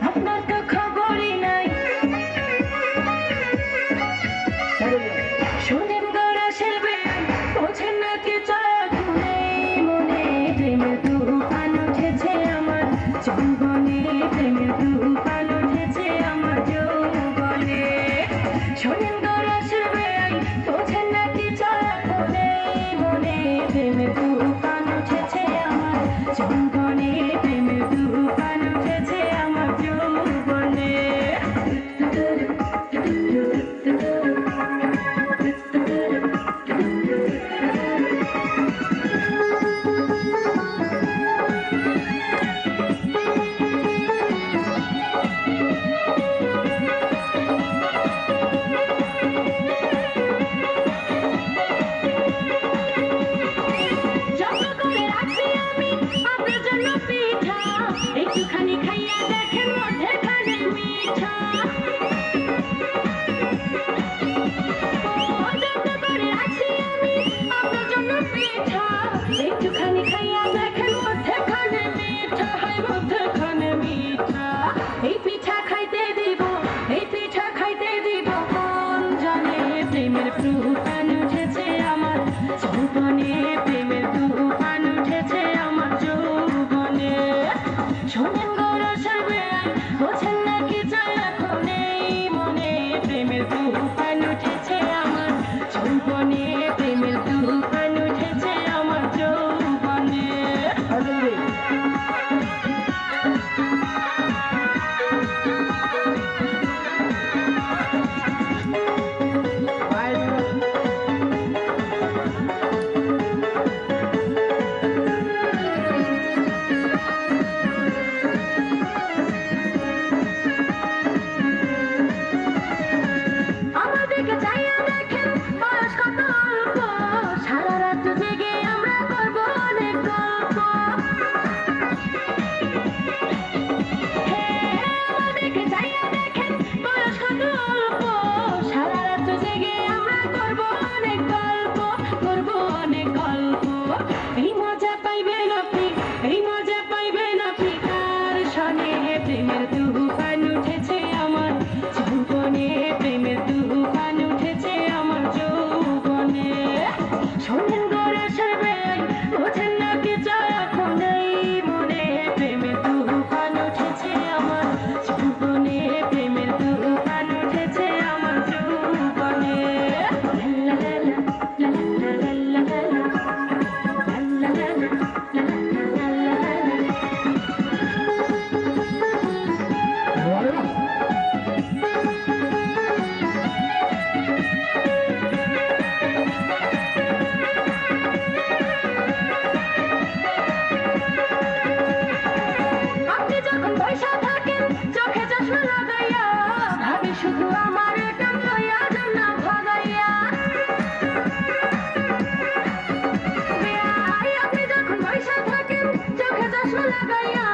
আপনার তো খবরই নাই শোনেন গড়া শিল্পী বোঝেন নাকি চাকুনে মনে প্রেমের তুফান উঠেছে আমার যৌবনে প্রেমের তুফান উঠেছে আমার যৌবনে শোনেন গড়া শিল্পী বোঝেন নাকি চাকুনে মনে প্রেমের তুফান উঠেছে আমার যৌবনে প্রেমের তুফান উঠেছে আমার যৌবনে একটুখানি খাইয়া দেখেন মধ্যেখানে মিঠা যত করে আছি আমি আপনার জন্য পিঠা একটুখানি খাইয়া দেখেন মধ্যেখানে মিঠা হয় মধ্যেখানে মিঠা এই পিঠা খাইতে দিব এই পিঠা খাইতে দিব কোন জানে প্রেমের তুফান উঠেছে আমার যৌবনে প্রেমের তুফান উঠেছে আমার যৌবনে শোনেন গৌরা সর্বে বোঝেন নাকি এখন এই মনে প্রেমের তুফান উঠেছে আমার যৌবনে প্রেমের তুফান উঠেছে আমার যৌবনে আমাদেরকে চাইয়া দেখেন বয়স কত অল্প সারা রাত জেগে আমরা করব অনেক গল্প আমাদেরকে চাইয়া দেখেন বয়স কত অল্প সারা রাত জেগে আমরা করব অনেক গল্প করব অনেক গল্প এই মজা পাইবেন আপনি এই মজা পাইবেন আপনি কার সনে প্রেমের তুফান উঠেছে আমার যৌবনে প্রেমের তুফান উঠেছে আমার যৌবনে শোনেন গড়া সর্বে বোঝেন নাকি এখন এই মনে প্রেমের তুফান উঠেছে আমার যৌবনে প্রেমের তুফান উঠেছে আমার যৌবনে লা লা লা লা লা লা লা লা আপনি যখন পয়সা থাকেন চোখে চশমা লাগাইয়া ভাবি শুধু আমার কাম লইয়া যান না ভাগাইয়া আপনি যখন পয়সা থাকেন চোখে চশমা লাগাইয়া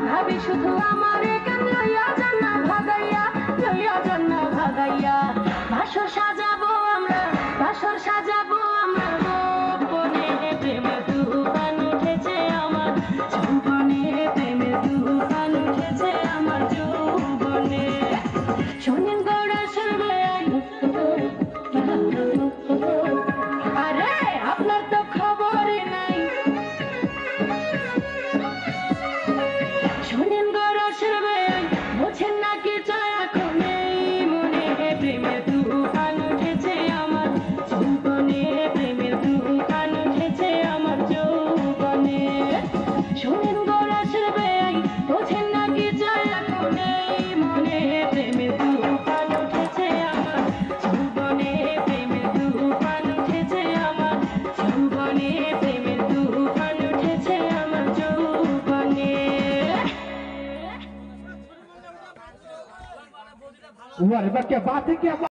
ভাবি শুধু আমার কাম লইয়া যান না ভাগাইয়া লইয়া যান না ভাগাইয়া বাসর সাজাবো আমরা বাসর সাজাবো আমরা গোপনে প্রেমের তুফান উঠেছে আমার যৌবনে প্রেমের তুফান উঠেছে আমার যৌবনে শোনেন গৌড়া সর্বে আরে আপনার তো খবরই নাই শোনেন গৌড়া সর্বে বোঝেন নাকি এখন এই মনে প্রেমের তুফান উঠেছে আমার যৌবনে প্রেমের তুফান উঠেছে আমার যৌবনে শোনেন গৌড়া সর্বে বোঝেন নাকি এখন এই মনে প্রেমের তুফান উঠেছে আমার যৌবনে প্রেমের তুফান উঠেছে আমার যৌবনে প্রেমের তুফান উঠেছে আমার যৌবনে वाह क्या बात है क्या